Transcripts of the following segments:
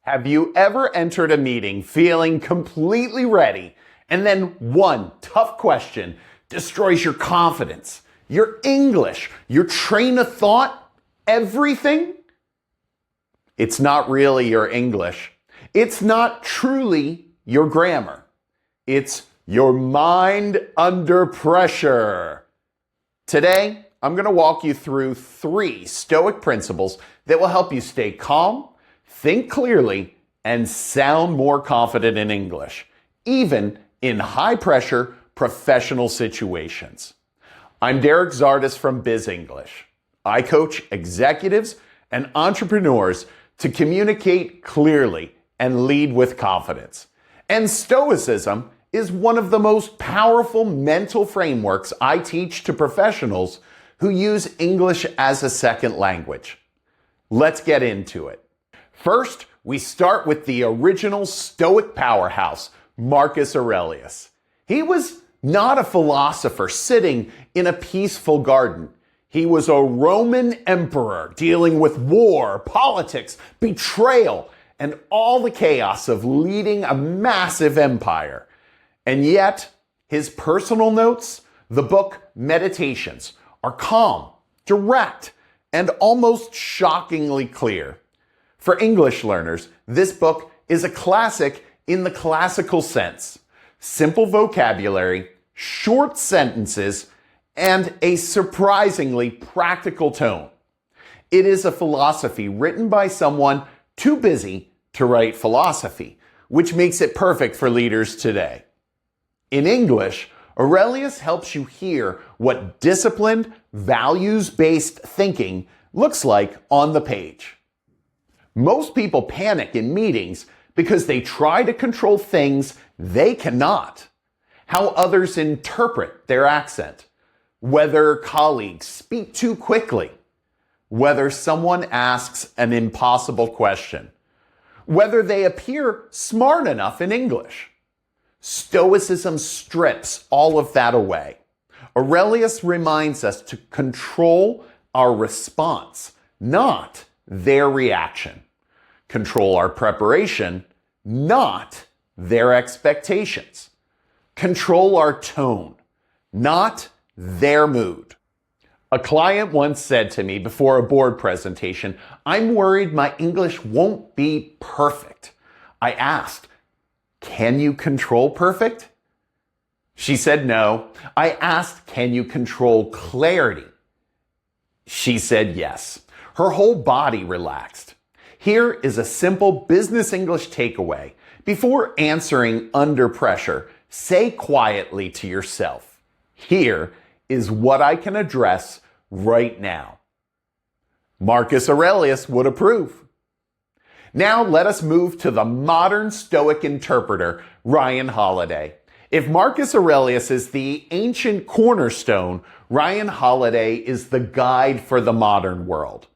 Have you ever entered a meeting feeling completely ready, and then one tough question destroys your confidence, your English, your train of thought, everything? It's not really your English. It's not truly your grammar. It's your mind under pressure. Today, I'm going to walk you through 3 Stoic principles that will help you stay calm, think clearly, and sound more confident in English, even in high-pressure professional situations. I'm Derek Zardis from Biz English. I coach executives and entrepreneurs to communicate clearly and lead with confidence. And Stoicism is one of the most powerful mental frameworks I teach to professionals who use English as a second language. Let's get into it. First, we start with the original Stoic powerhouse, Marcus Aurelius. He was not a philosopher sitting in a peaceful garden. He was a Roman emperor dealing with war, politics, betrayal, and all the chaos of leading a massive empire. And yet, his personal notes, the book Meditations, are calm, direct, and almost shockingly clear. For English learners, this book is a classic in the classical sense. Simple vocabulary, short sentences, and a surprisingly practical tone. It is a philosophy written by someone too busy to write philosophy, which makes it perfect for leaders today. In English, Aurelius helps you hear what disciplined, values-based thinking looks like on the page. Most people panic in meetings because they try to control things they cannot. How others interpret their accent, whether colleagues speak too quickly, whether someone asks an impossible question, whether they appear smart enough in English. Stoicism strips all of that away. Aurelius reminds us to control our response, not their reaction. Control our preparation, not their expectations. Control our tone, not their mood. A client once said to me before a board presentation, "I'm worried my English won't be perfect." I asked, "Can you control perfect?" She said no. I asked, "Can you control clarity?" She said yes. Her whole body relaxed. Here is a simple business English takeaway. Before answering under pressure, say quietly to yourself, "Here is what I can address right now." Marcus Aurelius would approve. Now let us move to the modern Stoic interpreter, Ryan Holiday. If Marcus Aurelius is the ancient cornerstone, Ryan Holiday is the guide for the modern world.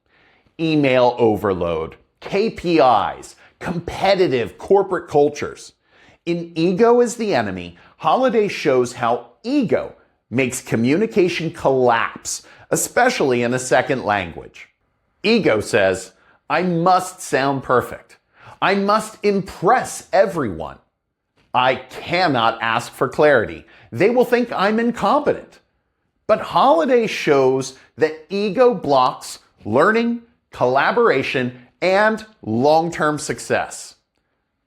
Email overload, KPIs, competitive corporate cultures. In Ego is the Enemy, Holiday shows how ego makes communication collapse, especially in a second language. Ego says, "I must sound perfect. I must impress everyone. I cannot ask for clarity. They will think I'm incompetent." But Holiday shows that ego blocks learning, collaboration, and long-term success.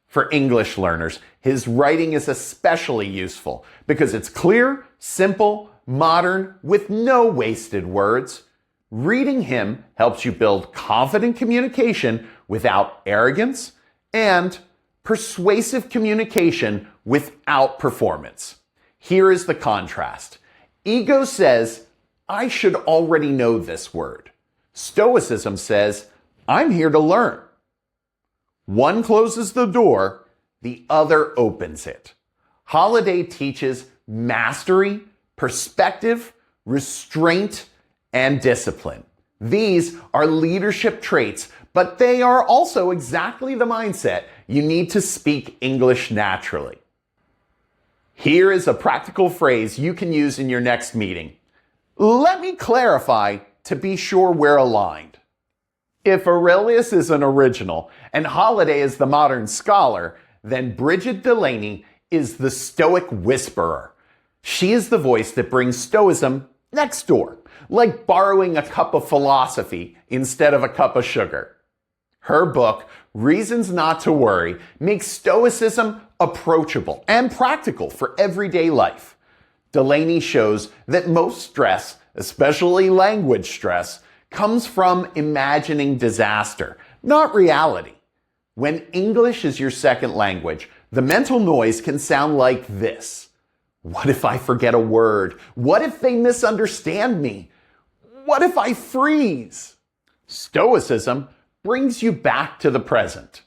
For English learners, his writing is especially useful because it's clear, simple, modern, with no wasted words. Reading him helps you build confident communication without arrogance and persuasive communication without performance. Here is the contrast. Ego says, "I should already know this word." Stoicism says, "I'm here to learn." One closes the door, the other opens it. Holiday teaches mastery, perspective, restraint, and discipline. These are leadership traits, but they are also exactly the mindset you need to speak English naturally. Here is a practical phrase you can use in your next meeting. Let me clarify to be sure we're aligned. If Aurelius is an original and Holiday is the modern scholar, then Brigid Delaney is the Stoic whisperer. She is the voice that brings Stoicism next door, like borrowing a cup of philosophy instead of a cup of sugar. Her book, Reasons Not to Worry, makes Stoicism approachable and practical for everyday life. Delaney shows that most stress, especially language stress, comes from imagining disaster, not reality. When English is your second language, the mental noise can sound like this. What if I forget a word? What if they misunderstand me? What if I freeze? Stoicism brings you back to the present.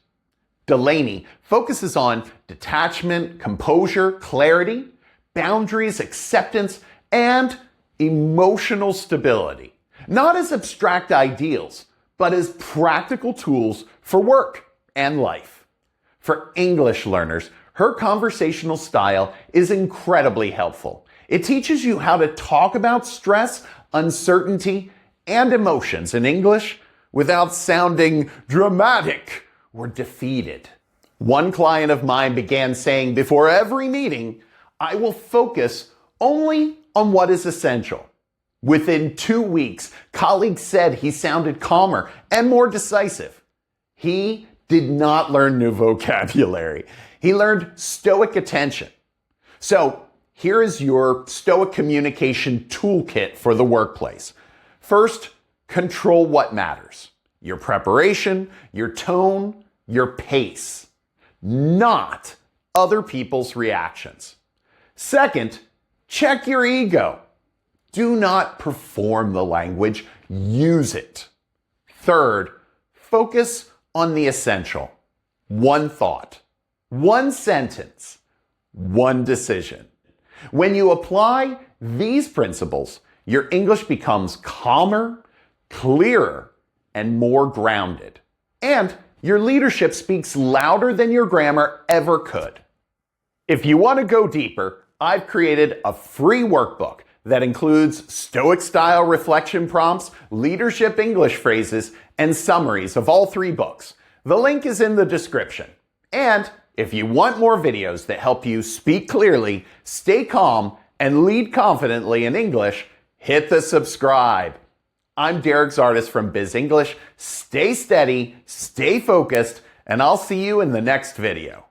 Delaney focuses on detachment, composure, clarity, boundaries, acceptance, and emotional stability. Not as abstract ideals, but as practical tools for work and life. For English learners, her conversational style is incredibly helpful. It teaches you how to talk about stress, uncertainty, and emotions in English without sounding dramatic or defeated. One client of mine began saying before every meeting, I will focus only on what is essential. Within 2 weeks, colleagues said he sounded calmer and more decisive. He did not learn new vocabulary. He learned Stoic attention. So here is your Stoic communication toolkit for the workplace. First, control what matters. Your preparation, your tone, your pace, not other people's reactions. Second, check your ego. Do not perform the language, use it. Third, focus on the essential. One thought, one sentence, one decision. When you apply these principles, your English becomes calmer, clearer, and more grounded. And your leadership speaks louder than your grammar ever could. If you want to go deeper, I've created a free workbook that includes Stoic-style reflection prompts, leadership English phrases, and summaries of all 3 books. The link is in the description. And if you want more videos that help you speak clearly, stay calm, and lead confidently in English, hit the subscribe. I'm Derek Zardis from Biz English. Stay steady, stay focused, and I'll see you in the next video.